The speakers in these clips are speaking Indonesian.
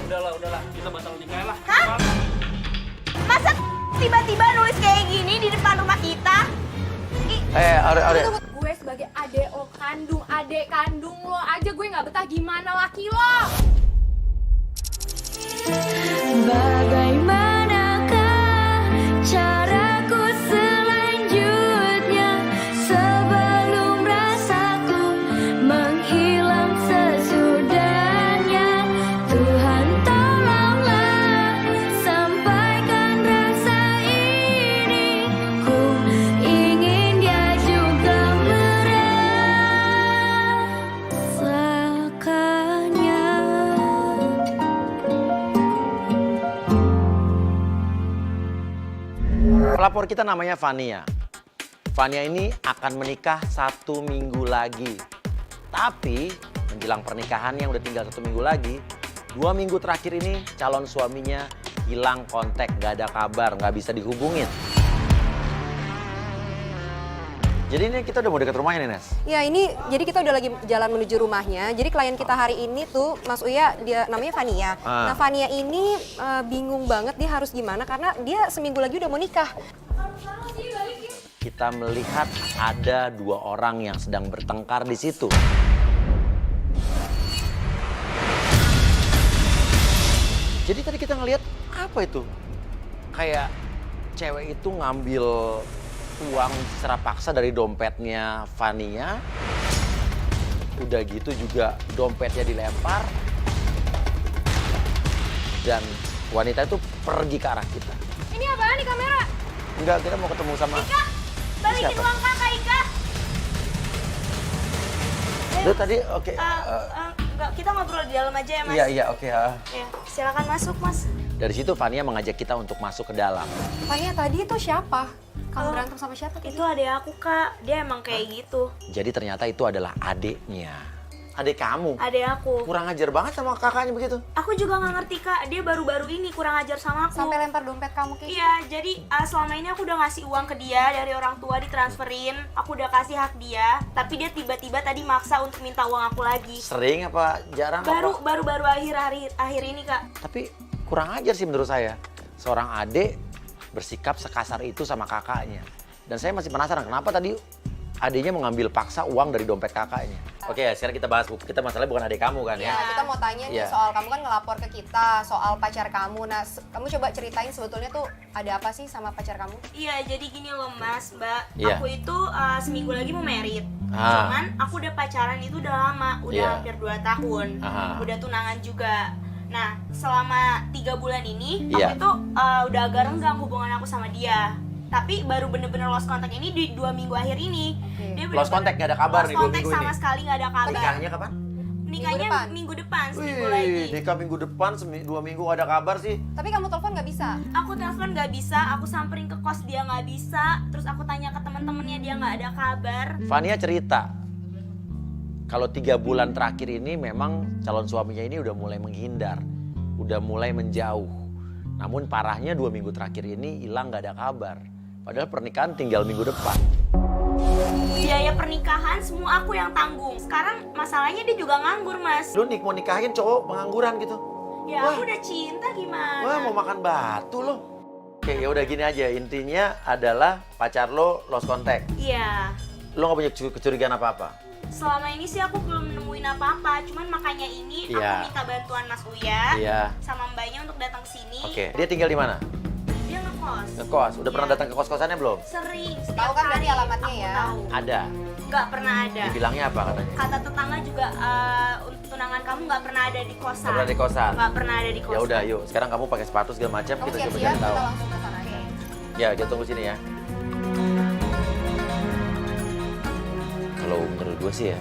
udahlah. Kita batal nikah lah. Hah? Masa tiba-tiba nulis kayak gini di depan rumah kita? Are. Gue sebagai adek kandung lo aja gue nggak betah, gimana laki lo? Bagaimanakah caraku selanjutnya sebelum rasaku menghilang sesudahnya? Tuhan tolonglah sampaikan rasa ini, ku ingin dia juga merasakannya. Pelapor kita namanya Fania. Fania ini akan menikah 1 minggu lagi. Tapi menjelang pernikahannya udah tinggal 1 minggu lagi, 2 minggu terakhir ini calon suaminya hilang kontak, gak ada kabar, gak bisa dihubungin. Jadi ini kita udah mau dekat rumahnya nih, Nes? Ya ini, jadi kita udah lagi jalan menuju rumahnya. Jadi klien kita hari ini tuh, Mas Uya, dia namanya Fania. Nah Fania ini bingung banget dia harus gimana karena dia seminggu lagi udah mau nikah. Kita melihat ada 2 orang yang sedang bertengkar di situ. Jadi tadi kita ngelihat apa itu? Kayak cewek itu ngambil uang secara paksa dari dompetnya Fania. Udah gitu juga dompetnya dilempar. Dan wanita itu pergi ke arah kita. Ini apaan nih kamera? Enggak, kita mau ketemu sama... Ika, balikin Siapa? uang kakak Ika. Lu tadi oke. Enggak, kita ngobrol di dalam aja ya Mas. Iya, oke. Ya, silakan masuk Mas. Dari situ Fania mengajak kita untuk masuk ke dalam. Fania tadi itu siapa? Kamu berantem sama siapa? Itu adek aku Kak, dia emang kayak gitu. Jadi ternyata itu adalah adiknya. Adik kamu? Adek aku. Kurang ajar banget sama kakaknya begitu. Aku juga nggak ngerti Kak, dia baru-baru ini kurang ajar sama aku. Sampai lempar dompet kamu kayak Iya, jadi selama ini aku udah ngasih uang ke dia dari orang tua ditransferin. Aku udah kasih hak dia, tapi dia tiba-tiba tadi maksa untuk minta uang aku lagi. Sering apa jarang? Baru akhir ini Kak. Tapi kurang ajar sih menurut saya. Seorang adik bersikap sekasar itu sama kakaknya. Dan saya masih penasaran kenapa tadi adiknya mengambil paksa uang dari dompet kakaknya. Oke, sekarang kita bahas. Kita masalahnya bukan adik kamu kan ya? Ya, kita mau tanya nih Iya. soal kamu kan ngelapor ke kita soal pacar kamu. Nah, kamu coba ceritain sebetulnya tuh ada apa sih sama pacar kamu? Iya, jadi gini loh Mas, Mbak. Iya. Aku itu seminggu lagi mau merit. Ah. Cuman aku udah pacaran itu udah lama, udah Iya. hampir 2 tahun. Aha. Udah tunangan juga. Nah, selama 3 bulan ini Iya. aku tuh udah agak renggang hubungan aku sama dia. Tapi baru bener-bener lost contact ini di 2 minggu akhir ini. Dia Lost contact, nggak ada kabar lost nih 2 contact minggu sama ini. sekali nggak ada kabar. Nikahnya kapan? Nikahnya depan. minggu depan, seminggu lagi. Nikah minggu depan, 2 minggu gak ada kabar sih. Tapi kamu telepon nggak bisa? Aku telepon nggak bisa, aku samperin ke kos dia nggak bisa, terus aku tanya ke teman-temannya dia nggak ada kabar. Fania cerita, kalau 3 bulan terakhir ini memang calon suaminya ini udah mulai menghindar, udah mulai menjauh. Namun parahnya 2 minggu terakhir ini hilang gak ada kabar. Padahal pernikahan tinggal minggu depan. Biaya pernikahan semua aku yang tanggung. Sekarang masalahnya dia juga nganggur, Mas. Lu mau nikahin cowok pengangguran gitu? Ya Wah. aku udah cinta gimana? Wah, mau makan batu lo. Oke, ya udah gini aja. Intinya adalah pacar lo lost contact. Iya. Lo gak punya kecurigaan apa-apa? Selama ini sih aku belum nemuin apa-apa. Cuman makanya ini Iya. aku minta bantuan Mas Uya Iya. sama mbaknya untuk datang sini. Oke, dia tinggal di mana? Dia ngekos. Ngekos. Udah pernah Iya. datang ke kos-kosannya belum? Sering. Setiap Tahu kan berarti hari alamatnya aku ya? Tahu. Ada. Nggak pernah ada. Dibilangnya apa katanya? Kata tetangga juga untuk tunangan kamu nggak pernah ada di kosan. Nggak pernah di kosan? Nggak pernah ada di kosan. Ya udah, yuk. Sekarang kamu pakai sepatu segala macam, Kamu kita coba siap-siap, cari tahu. kita langsung ke sana aja. Ya, dia tunggu sini ya. Kalau menurut gue sih ya,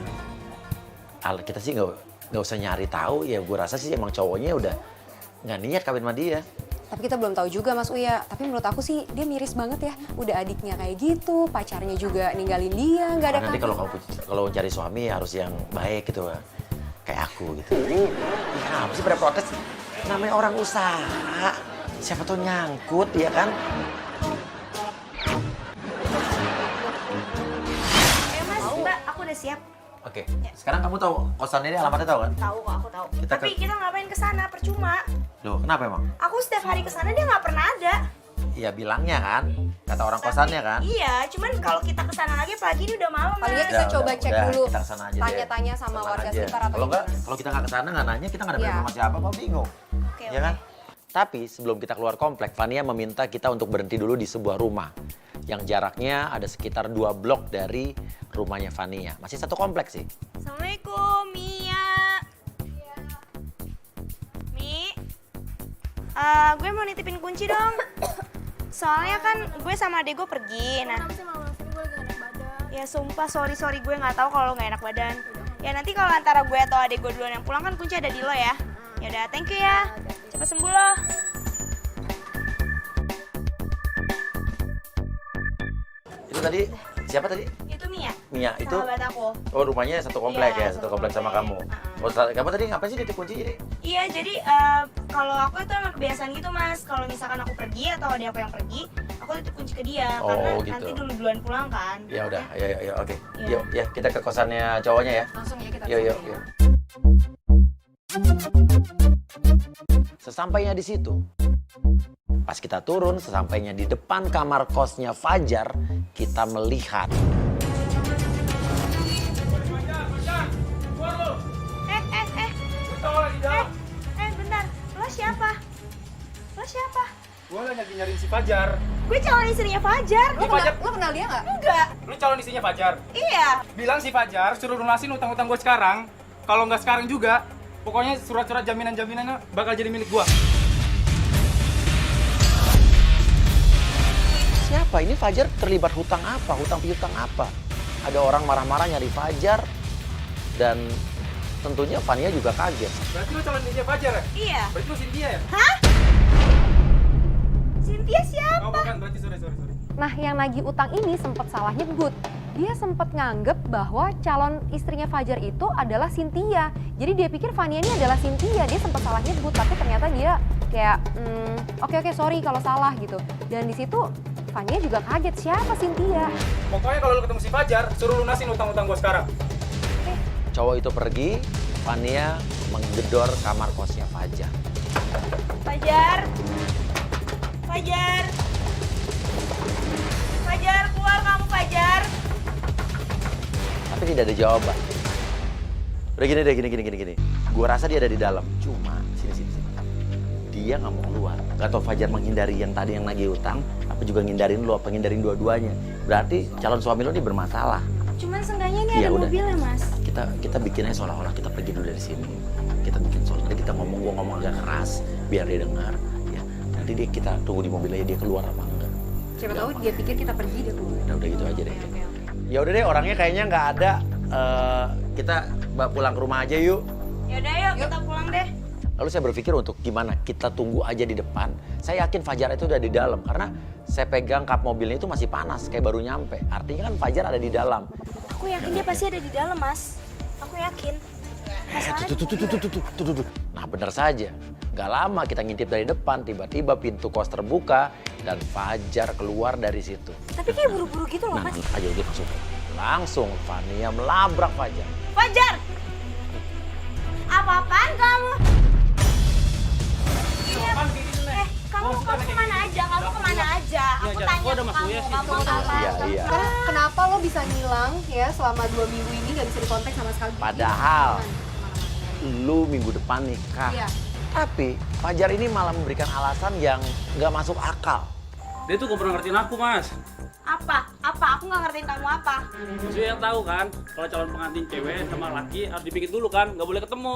kita sih nggak usah nyari tahu ya. Gue rasa sih emang cowoknya udah nggak niat kawin sama dia. Tapi kita belum tahu juga Mas Uya. Tapi menurut aku sih dia miris banget ya. Udah adiknya kayak gitu, pacarnya juga ninggalin dia, nggak ada Nanti kabar. kalau cari suami harus yang baik gitu, kayak aku gitu. Ya apa sih pada protes? Namanya orang usaha, siapa tuh nyangkut ya kan? Mas, Mbak, aku udah siap. Oke. Sekarang kamu tahu kosannya ini alamatnya tahu kan? Tahu kok, aku tahu. Kita Tapi kita ngapain ke sana? Percuma. Loh, kenapa emang? Aku setiap hari ke sana dia nggak pernah ada. Iya bilangnya kan, kata orang kosannya kan. Iya, cuman kalau kita ke sana lagi pagi ini udah malam, Paling nggak Mas. kita coba cek dulu. Kita kesana aja deh. Tanya-tanya sama Tenang warga aja. sekitar atau Kalau nggak, gimana. kalau kita nggak kesana nggak nanya, kita nggak dapat Iya. informasi apa, bingung. Oke, Ya kan? Tapi sebelum kita keluar komplek, Fania meminta kita untuk berhenti dulu di sebuah rumah yang jaraknya ada sekitar 2 blok dari rumahnya Fania. Masih satu kompleks sih. Assalamualaikum, Mia. Mi, gue mau nitipin kunci dong. Soalnya kan gue sama adek gue pergi. Nah, Kenapa sih malam sini gue lagi gak enak badan? ya sumpah sorry gue nggak tahu kalau lo nggak enak badan. Ya nanti kalau antara gue atau adek gue duluan yang pulang kan kunci ada di lo ya. Ya udah, thank you ya. Cepet sembuh lo. Itu tadi, siapa tadi? Itu Mia. Mia, itu Sahabat aku. oh rumahnya satu komplek Iya, ya, satu komplek sama kamu. Oh, kamu tadi ngapain sih nitip kunci jadi? Iya, jadi kalau aku itu emang kebiasaan gitu, Mas. Kalau misalkan aku pergi atau ada aku yang pergi, aku titip kunci ke dia. Oh, karena gitu. nanti duluan pulang kan. Ya udah, ya oke. Iya. Yuk, ya kita ke kosannya cowoknya ya. Langsung ya kita Yuk. Sesampainya di situ, pas kita turun, sesampainya di depan kamar kosnya Fajar, kita melihat Bentar. Lo siapa? Gue lagi nyariin si Fajar. Gue calon istrinya Fajar. Lo kenal dia nggak? Enggak. Lu calon istrinya Fajar. Iya. Bilang si Fajar suruh lunasin utang-utang gue sekarang. Kalau nggak sekarang juga, pokoknya surat-surat jaminan-jaminannya bakal jadi milik gue. siapa ini Fajar terlibat hutang apa, hutang piutang apa. Ada orang marah-marah nyari Fajar dan tentunya Fania juga kaget. Berarti lu calon istrinya Fajar ya? Iya. Berarti lu Cynthia ya? Cynthia siapa? Oh bukan, berarti sorry. Nah, yang nagih utang ini sempat salah nyebut. Dia sempat nganggep bahwa calon istrinya Fajar itu adalah Cynthia. Jadi dia pikir Fania ini adalah Cynthia. Dia sempat salah nyebut, tapi ternyata dia kayak, oke, sorry kalau salah gitu. Dan di situ Fania juga kaget, siapa Cynthia? Pokoknya kalau lu ketemu si Fajar, suruh lunasin utang-utang gue sekarang. Cowok itu pergi, Fania menggedor kamar kosnya Fajar. Fajar. Fajar. Fajar, keluar kamu Fajar. Tapi tidak ada jawaban. Udah gini. Gua rasa dia ada di dalam. Cuma, sini. Dia nggak mau keluar. Gak tau Fajar menghindari yang tadi yang nagih utang, apa juga ngindarin lo, apa ngindarin dua-duanya. Berarti calon suami lo ini bermasalah. Cuman seenggaknya ini Iya, ada udah. mobilnya, Mas. Kita bikinnya seolah-olah kita pergi dulu dari sini. Kita bikin seolah-olah kita gua ngomong agak keras biar dia dengar. Ya, nanti kita tunggu di mobilnya dia keluar apa enggak. Siapa tahu dia pikir kita pergi, dia keluar. Udah gitu aja deh. Ya udah deh, orangnya kayaknya nggak ada. Kita pulang ke rumah aja yuk. Yaudah yuk, kita pulang deh. Lalu saya berpikir untuk gimana kita tunggu aja di depan. Saya yakin Fajar itu udah di dalam karena saya pegang kap mobilnya itu masih panas kayak baru nyampe. Artinya kan Fajar ada di dalam. Aku yakin dia pasti ada di dalam, Mas. Aku yakin. Tuh. Nah benar saja. Gak lama kita ngintip dari depan, tiba-tiba pintu kos terbuka dan Fajar keluar dari situ. Tapi kayak buru-buru gitu loh, Nah, Mas. aja dia langsung Fania melabrak Fajar. Fajar! Apa-apaan kamu? Kamu kemana aja? Aku tanya gua udah ke masuk kamu, ya sih. kamu apa? Iya. Karena kenapa lo bisa ngilang ya selama 2 minggu ini gak bisa dikontak sama sekali? Padahal lu minggu depan nikah. Iya. Tapi Fajar ini malah memberikan alasan yang nggak masuk akal. Dia tuh gak pernah ngertiin aku, Mas. Apa? Aku nggak ngertiin kamu apa. Maksudnya tahu kan, kalau calon pengantin cewek sama laki harus dipikir dulu kan, nggak boleh ketemu.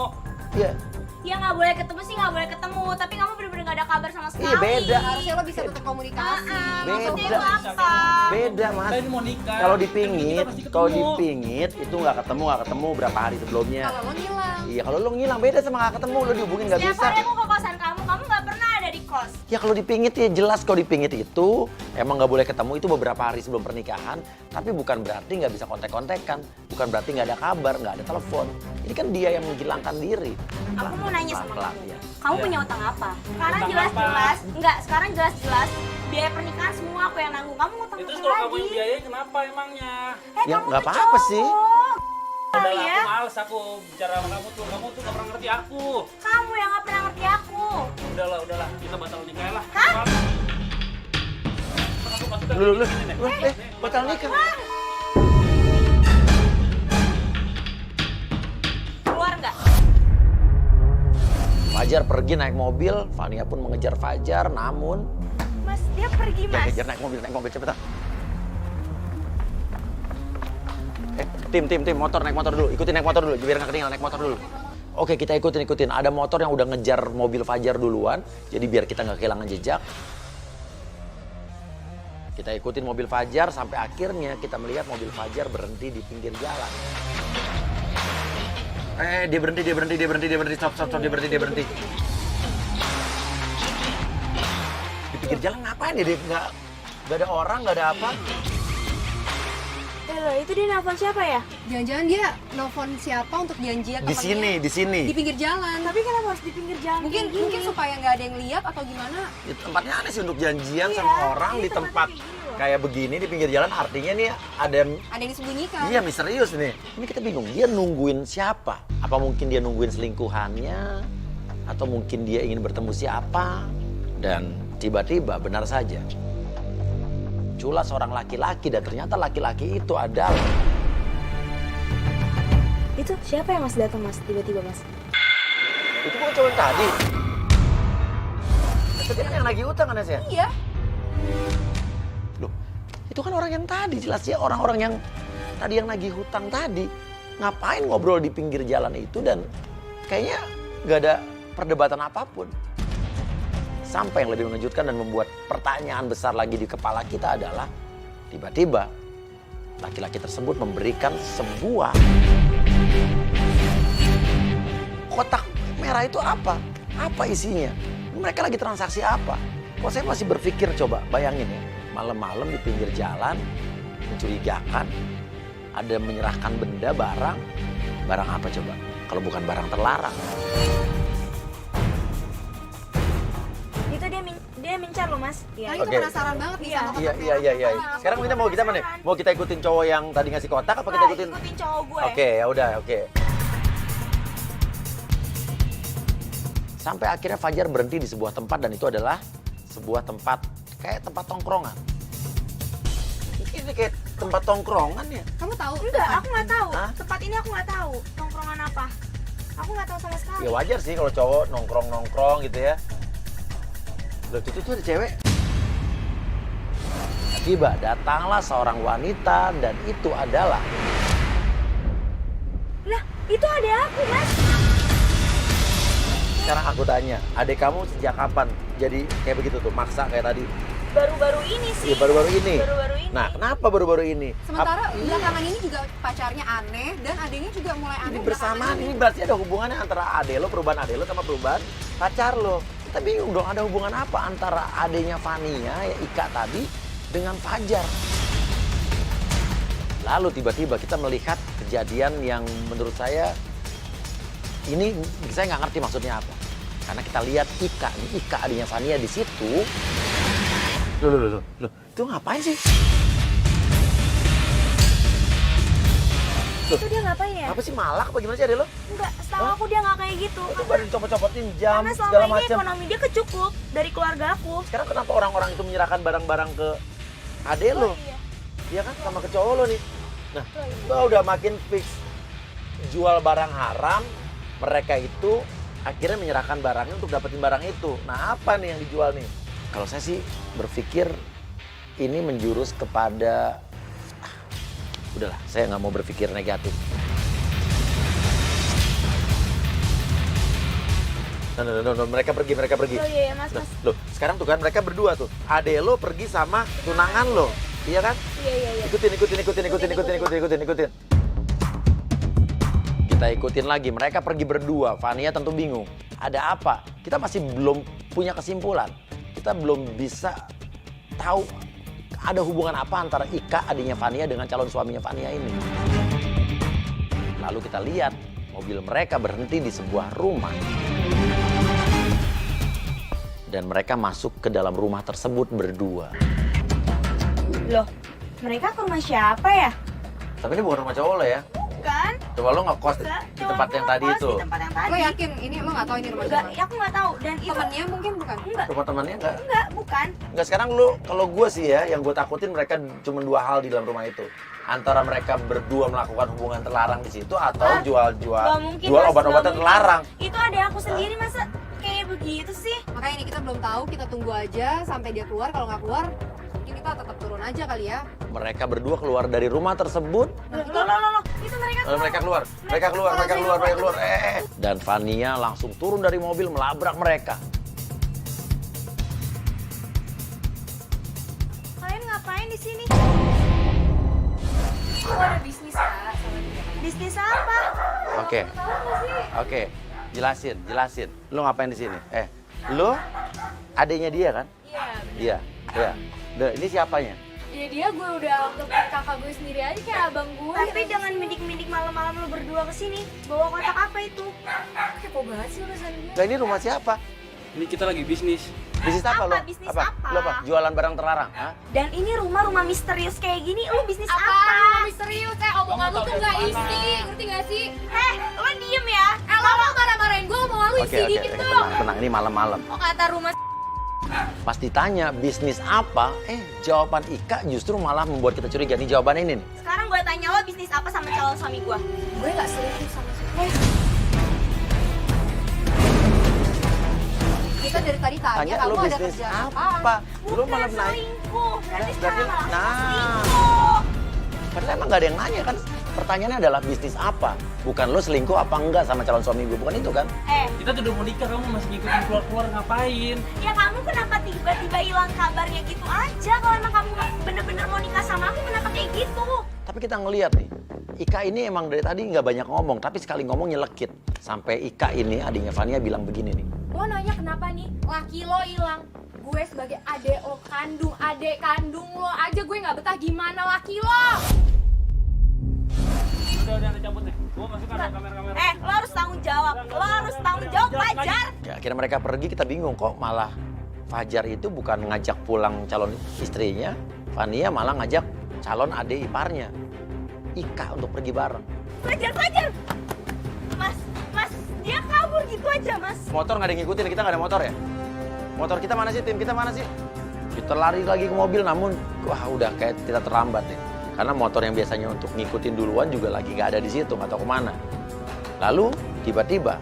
Iya. Ya nggak boleh ketemu sih nggak boleh ketemu. Tapi kamu bener-bener nggak ada kabar sama sekali. Iya, beda. Harusnya lo bisa tetap komunikasi. Maksudnya Beda. itu apa? Beda mas. Kita ini mau nikah. Kalau Kita dipingit, pasti ketemu. kalau dipingit itu nggak ketemu berapa hari sebelumnya. Kalau lo ngilang. Iya kalau lo ngilang beda sama nggak ketemu, lo dihubungin nggak Setiap bisa. hari aku ke kosan kamu nggak pernah ada di kos. Ya kalau dipingit ya jelas kalau dipingit itu emang nggak boleh ketemu itu beberapa hari sebelum pernikahan. Tapi bukan berarti nggak bisa kontek-kontekan, bukan berarti nggak ada kabar, nggak ada telepon. Ini kan dia yang menghilangkan diri. Aku mau nanya sama Pelan-pelan, kamu. ya. Kamu punya utang apa? Sekarang Utang jelas-jelas, sekarang jelas-jelas biaya pernikahan semua aku yang nanggung. Kamu utang Itu apa kalau kamu lagi? yang biayain kenapa emangnya? Ya, Kamu nggak tuh apa-apa sih. cowok. kali ya. Aku males aku bicara sama kamu tuh gak pernah ngerti aku. Kamu yang gak pernah ngerti aku. Udahlah, kita batal nikah lah. Hah? Masuk. Lu. Batal nikah. Keluar nggak? Fajar pergi naik mobil, Fania pun mengejar Fajar, namun Mas, dia pergi, dia Mas. kejar naik mobil cepetan. Tim, motor, naik motor dulu. Ikutin naik motor dulu, biar nggak ketinggalan, naik motor dulu. Oke, kita ikutin. Ada motor yang udah ngejar mobil Fajar duluan, jadi biar kita nggak kehilangan jejak. Kita ikutin mobil Fajar sampai akhirnya kita melihat mobil Fajar berhenti di pinggir jalan. Dia berhenti. Stop, dia berhenti. Di pinggir jalan ngapain ya? Dia nggak ada orang, nggak ada apa. Loh, itu dia nelfon siapa ya? Jangan-jangan dia nelfon siapa untuk janjian Di sini. di pinggir jalan. Tapi kenapa harus di pinggir jalan? Mungkin supaya nggak ada yang lihat atau gimana. Ya, tempatnya aneh sih untuk janjian Iya, sama orang ini di tempatnya tempat kayak gini loh. kayak begini di pinggir jalan, artinya nih ada yang Ada yang disembunyikan. iya misterius nih. Ini kita bingung, dia nungguin siapa? Apa mungkin dia nungguin selingkuhannya? Atau mungkin dia ingin bertemu siapa? Dan tiba-tiba benar saja culas seorang laki-laki, dan ternyata laki-laki itu adalah Itu siapa yang Mas datang, Mas? Tiba-tiba, Mas. itu bukan cowok yang tadi. Itu kan yang lagi utang kan ya? Iya. Loh, itu kan orang yang tadi, jelas ya orang-orang yang tadi yang nagih hutang tadi. Ngapain ngobrol di pinggir jalan itu, dan kayaknya nggak ada perdebatan apapun. Sampai yang lebih mengejutkan dan membuat pertanyaan besar lagi di kepala kita adalah tiba-tiba laki-laki tersebut memberikan sebuah kotak merah. Itu apa? Apa isinya? Mereka lagi transaksi apa? Kok saya masih berpikir, coba bayangin ya, malam-malam di pinggir jalan, mencurigakan, ada menyerahkan benda, barang apa coba? Kalau bukan barang terlarang. Itu dia mencar loh, Mas. Nah, Iya. itu Oke. penasaran banget nih sama kotak Iya. merah. Sekarang kita mau kita mana? Mau kita ikutin cowok yang tadi ngasih kotak apa kita ikutin? Ikutin cowok gue. Oke, ya udah, oke. Sampai akhirnya Fajar berhenti di sebuah tempat, dan itu adalah sebuah tempat kayak tempat tongkrongan. Ini kayak tempat tongkrongan ya? Kamu tahu? Enggak, aku nggak tahu. Hah? Tempat ini aku nggak tahu. Nongkrongan apa? Aku nggak tahu sama sekali. Ya wajar sih kalau cowok nongkrong gitu ya. Loh, itu ada cewek. Tiba datanglah seorang wanita, dan itu adalah Lah, itu ada aku, Mas. sekarang aku tanya, adik kamu sejak kapan jadi kayak begitu tuh, maksa kayak tadi? Baru-baru ini sih. Iya, baru-baru ini. Baru-baru ini. Nah, kenapa baru-baru ini? Sementara belakangan ini juga pacarnya aneh dan adiknya juga mulai aneh. Ini bersamaan, ini berarti ada hubungannya antara ade lo, perubahan ade lo sama perubahan pacar lo. Kita bingung dong, ada hubungan apa antara adenya Fania, ya Ika tadi, dengan Fajar. Lalu tiba-tiba kita melihat kejadian yang menurut saya, ini saya nggak ngerti maksudnya apa. Karena kita lihat Ika adenya Fania di situ. Loh, itu ngapain sih? Itu dia ngapain ya? Apa sih, malak apa gimana sih ade lo? Enggak, setahu aku dia nggak kayak gitu. Itu baru dicopot-copotin jam, Karena segala selama ini macam. ekonomi dia kecukup dari keluarga aku. Sekarang kenapa orang-orang itu menyerahkan barang-barang ke ade lo? Iya. Iya kan, sama ke cowok lo nih. Nah, Oh, iya. lo udah makin fix jual barang haram, mereka itu akhirnya menyerahkan barangnya untuk dapetin barang itu. Nah, apa nih yang dijual nih? Kalau saya sih berpikir ini menjurus kepada udahlah, saya nggak mau berpikir negatif. No, mereka pergi. Oh iya, Mas, Nah, Mas. loh, sekarang tuh kan mereka berdua tuh. Ade lo pergi sama tunangan lo. Iya kan? Iya. Ikutin. Kita ikutin lagi, mereka pergi berdua. Fania tentu bingung. Ada apa? Kita masih belum punya kesimpulan. Kita belum bisa tahu ada hubungan apa antara Ika, adiknya Fania, dengan calon suaminya Fania ini. Lalu kita lihat mobil mereka berhenti di sebuah rumah. Dan mereka masuk ke dalam rumah tersebut berdua. Loh, mereka ke rumah siapa ya? Tapi ini bukan rumah cowok lo ya? Bukan? Coba lo ngekos di tempat yang tadi itu. Di tempat yang tadi. Lo yakin ini lo nggak tahu ini rumah Enggak, siapa? ya aku nggak tahu. Dan itu Temennya mungkin bukan? enggak, Rumah temannya enggak? enggak, bukan. Enggak, sekarang lu, kalau gue sih ya, yang gue takutin mereka cuma dua hal di dalam rumah itu. Antara mereka berdua melakukan hubungan terlarang di situ atau Nggak jual mungkin, jual Mas, obat-obatan nggak mungkin. terlarang. Itu ada aku sendiri masa kayak begitu sih? Makanya ini kita belum tahu, kita tunggu aja sampai dia keluar. Kalau nggak keluar, mungkin kita tetap turun aja kali ya. Mereka berdua keluar dari rumah tersebut. Loh, itu mereka Lalu mereka keluar. Dan Fania langsung turun dari mobil melabrak mereka. Kalian ngapain di sini? Aku ada bisnis ya sama dia. Bisnis apa? Oke. Jelasin. Lu ngapain di sini? Lu adiknya dia kan? Iya. Iya. Ini siapanya? Ya dia gue udah anggap kakak gue sendiri aja kayak abang gue. Tapi jangan mendik-mendik malam-malam lu berdua ke sini. Bawa kotak apa itu? Kepo banget sih urusan dia. Lah ini rumah siapa? Ini kita lagi bisnis. Bisnis apa lo? Bisnis apa? Lo apa? Jualan barang terlarang? Hah? Dan ini rumah misterius kayak gini, lu bisnis Apa? apa? Misterius, omongan lu tuh nggak isi, ngerti nggak sih? Lo diem ya? Lo mau marah-marahin gue, omongan lu isi dikit dong. Tenang, ini malam-malam. Oh kata rumah Pas ditanya bisnis apa, jawaban Ika justru malah membuat kita curiga. Nih jawaban ini nih. sekarang gue tanya lo bisnis apa sama calon suami gue? Gue nggak selingkuh sama siapa. Kita dari tadi tanya, Tanya kamu lo ada bisnis kerjaan apa? Lo Bukan malah naik. selingkuh, berarti Nah, sekarang berarti- malah nah. selingkuh. Padahal emang gak ada yang nanya kan. Pertanyaannya adalah bisnis apa? Bukan lo selingkuh apa enggak sama calon suami gue. Bukan itu kan? Kita tuh udah mau nikah, kamu masih ngikutin keluar-keluar ngapain? Ya kamu kenapa tiba-tiba hilang kabarnya gitu aja? Kalau emang kamu bener-bener mau nikah sama aku, kenapa kayak gitu? Tapi kita ngelihat nih, Ika ini emang dari tadi nggak banyak ngomong, tapi sekali ngomong nyelekit. Sampai Ika ini, adiknya Fania bilang begini nih. Lo nanya kenapa nih? Laki lo hilang. Gue sebagai adek kandung lo aja gue nggak betah gimana laki lo. Udah cabut deh. Gua masuk ada kamera-kamera. Lo harus tanggung jawab. Lo harus tanggung jawab, Fajar. Ya, akhirnya mereka pergi, kita bingung kok malah Fajar itu bukan ngajak pulang calon istrinya, Fania malah ngajak calon adik iparnya, Ika, untuk pergi bareng. Fajar. Mas, dia kabur gitu aja, Mas. Motor nggak ada yang ngikutin, kita nggak ada motor ya? Motor kita mana sih, tim kita mana sih? Kita lari lagi ke mobil, namun wah udah kayak kita terlambat nih. Karena motor yang biasanya untuk ngikutin duluan juga lagi nggak ada di situ, nggak tahu kemana. Lalu tiba-tiba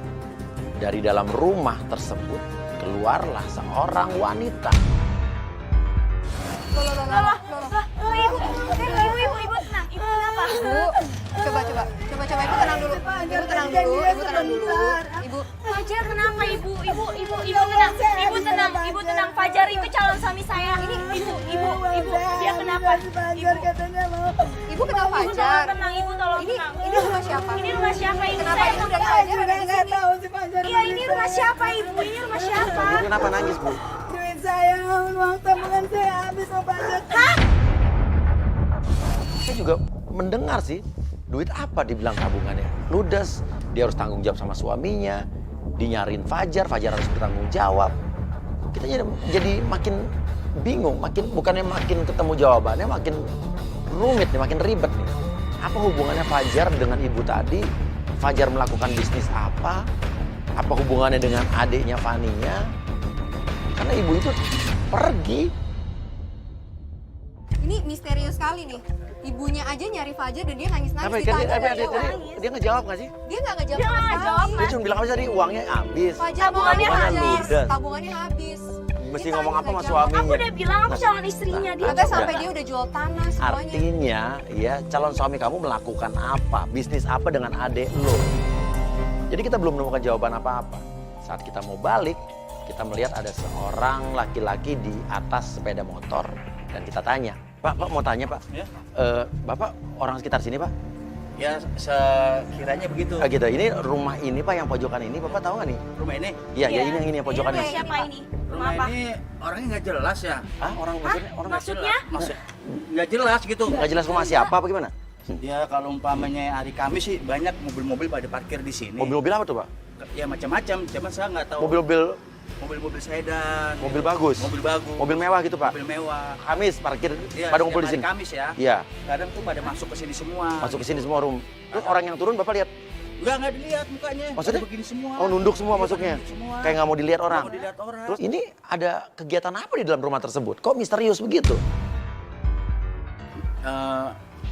dari dalam rumah tersebut keluarlah seorang wanita. Ibu tenang. Ibu kenapa? Coba, ibu tenang dulu. Ibu tenang dulu. Ibu, Fajar kenapa ibu? Ibu tenang. Fajar itu calon suami saya. Ini ibu, dia kenapa? ibu kenal Fajar. Tenang, ibu tolong tenang. Ini rumah siapa? Ini rumah siapa ini? Kenapa Saya ibu dan Fajar ada di sini? Iya, ini rumah siapa ibu? Ini rumah siapa? Ibu kenapa nangis, Bu? Duit saya, uang tabungan saya habis sama Fajar. Saya juga mendengar sih, duit apa dibilang tabungannya? Ludes, dia harus tanggung jawab sama suaminya, dinyarin Fajar harus bertanggung jawab. Kita jadi makin bingung, bukannya makin ketemu jawabannya, makin rumit nih, makin ribet nih. Apa hubungannya Fajar dengan ibu tadi? Fajar melakukan bisnis apa? Apa hubungannya dengan adiknya Fania? Karena ibu itu pergi. Ini misterius sekali nih. Ibunya aja nyari Fajar dan dia nangis-nangis. Tapi Ditanya dia jawab. dia ngejawab nggak sih? Dia nggak ngejawab Dia sama nggak sekali. jawab, Dia cuma bilang apa tadi? Uangnya habis. Fajar Tabungannya habis. ludes. Tabungannya habis. Mesti Ditanya ngomong apa nggak sama jawab. suaminya? Aku udah bilang aku calon istrinya dia. Katanya juga. sampai dia udah jual tanah semuanya. Artinya, ya calon suami kamu melakukan apa? Bisnis apa dengan adik lo? Jadi kita belum menemukan jawaban apa-apa. Saat kita mau balik, kita melihat ada seorang laki-laki di atas sepeda motor. Dan kita tanya, Pak mau tanya Pak, Ya. Bapak orang sekitar sini Pak? Ya sekiranya begitu. Gitu, ini rumah ini Pak yang pojokan ini, Bapak tahu nggak nih? Rumah ini, Iya, ya ini yang pojokan Ini rumah ini. siapa ini? Rumah rumah apa? ini orangnya nggak jelas ya. Ah, orang maksudnya? Orang nggak Maksudnya? Maksud nggak jelas gitu. nggak jelas rumah siapa apa gimana? Dia kalau umpamanya hari Kamis sih banyak mobil-mobil pada parkir di sini. Mobil-mobil apa tuh Pak? Ya macam-macam, cuma saya nggak tahu. Mobil-mobil mobil-mobil sedan. Mobil gitu. bagus? Mobil bagus. Mobil mewah gitu, Pak? Mobil mewah. Kamis parkir Iya, pada ngumpul di setiap sini? hari Kamis ya. Iya. Kadang tuh pada masuk ke sini semua. Masuk ke sini semua room. Terus orang yang turun Bapak lihat? Enggak dilihat mukanya. Maksudnya? Pada begini semua. Oh, nunduk semua Iya, masuknya? nunduk semua. Kayak nggak mau dilihat orang? Nggak mau dilihat orang. Terus ini ada kegiatan apa di dalam rumah tersebut? Kok misterius begitu?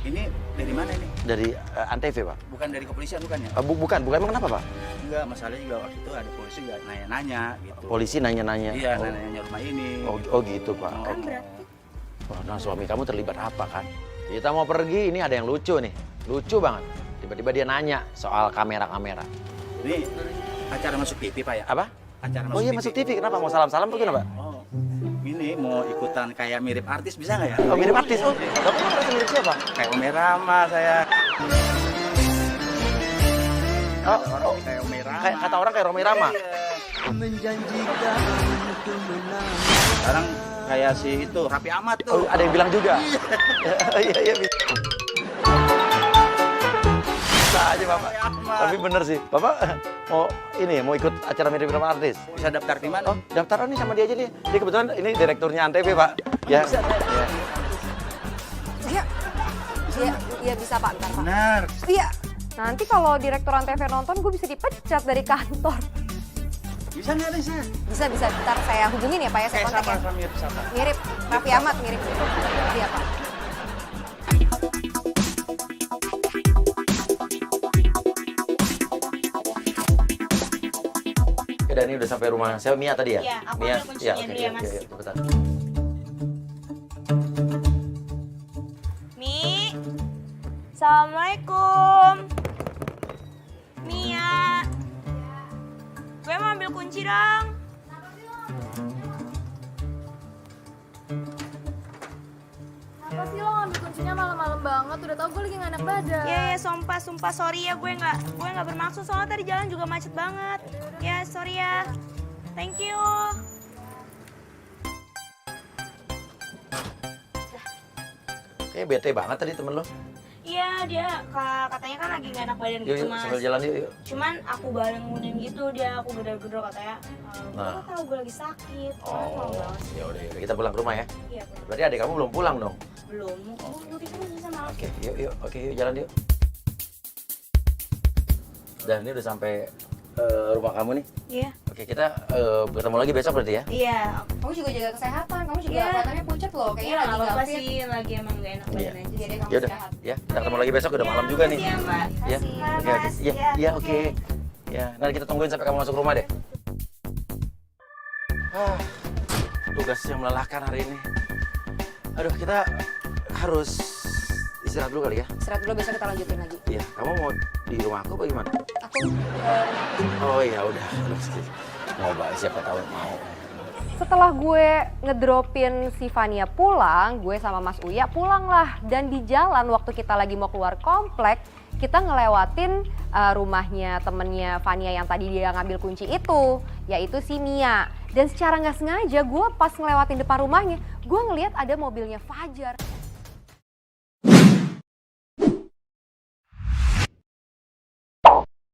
Ini dari mana ini? Dari Antv, Pak? Bukan dari kepolisian bukan ya? Bukan emang kenapa, Pak? Enggak, masalahnya juga waktu itu ada polisi nggak nanya-nanya gitu. Polisi nanya-nanya. Iya, Oh. nanya-nanya rumah ini. Oh gitu, Pak. Oh. Kan berarti Wah, nah suami kamu terlibat apa kan? Kita mau pergi, ini ada yang lucu nih. Lucu banget. Tiba-tiba dia nanya soal kamera-kamera. Ini acara masuk TV, Pak ya? Apa? Acara Oh iya masuk TV, kenapa? Mau salam-salam tuh kenapa? Oh, ini mau ikutan kayak mirip artis bisa nggak ya? Oh mirip artis, oh. Bapak merasa mirip siapa? Kayak Ome Rama saya. Oh, Kayak Ome Rama. kayak kata orang kayak Romi Rama. Menjanjikan sekarang kayak si itu Raffi Ahmad Oh, tuh. ada yang bilang juga. Iya, iya, bisa. Bisa aja Bapak. Raffi Ahmad. Tapi bener sih. Bapak mau ikut acara mirip-mirip artis? Bisa daftar di mana? Oh, daftaran nih sama dia aja nih. Dia kebetulan ini direkturnya Antv, Pak. Ya. Bisa, Ya. Iya bisa Pak, ntar Pak. Benar. Iya. Nanti kalau direktur Antv nonton, gue bisa dipecat dari kantor. Bisa nggak Lisa? Bisa. Ntar saya hubungin ya Pak ya, saya Kayak kontak ya. sama mirip siapa? Mirip, Raffi Ahmad mirip. Iya Pak. Oke, dan ini udah sampai rumah saya Mia tadi ya? Iya, aku Mia. ambil kuncinya Iya, dulu ya, Mas. Iya, cepetan. Mi, Assalamualaikum. Mia, gue mau ambil kunci dong. Apa sih lo ngambil kuncinya malam-malam banget? Udah tau gue lagi gak enak badan. Ya, sumpah sorry ya, gue nggak bermaksud, soalnya tadi jalan juga macet banget. Ya, sorry ya. Thank you. Kayaknya bete banget tadi temen lo. Iya, dia katanya kan lagi nggak enak badan Yuk, gitu, yuk, Mas. sambil jalan yuk. Cuman aku bangunin gitu, dia aku gedor-gedor katanya. Nah. Gue tahu gue lagi sakit. Oh, ya udah, kita pulang ke rumah ya. Iya, Berarti adik kamu belum pulang dong? belum. Gue pikir bisa sama aku. Oke, yuk, jalan yuk. Dan ini udah sampai rumah kamu nih. Iya. Oke, kita bertemu lagi besok berarti ya? Iya. Kamu juga jaga kesehatan, kamu juga Iya. kelihatannya pucat loh, kayaknya Iya, lagi nggak apa-apa nggak fit. sih, lagi emang gak enak Iya. badan aja. Jadi kamu Ya udah, sehat. ya. Kita ketemu lagi besok udah malam juga nih. Iya, Mbak. Ya, Makasih. oke. Mas. Ya, oke. Ya, nanti kita tungguin sampai kamu masuk rumah deh. Tugas yang melelahkan hari ini. Aduh, kita harus istirahat dulu kali ya. Istirahat dulu, besok kita lanjutin lagi. Iya, kamu mau di rumah aku apa gimana? Aku Oh iya, udah. Mau siapa tahu mau. setelah gue ngedropin si Fania pulang, gue sama Mas Uya pulang lah. Dan di jalan waktu kita lagi mau keluar komplek, kita ngelewatin rumahnya temennya Fania yang tadi dia ngambil kunci itu, yaitu si Mia. Dan secara nggak sengaja gue pas ngelewatin depan rumahnya, gue ngeliat ada mobilnya Fajar.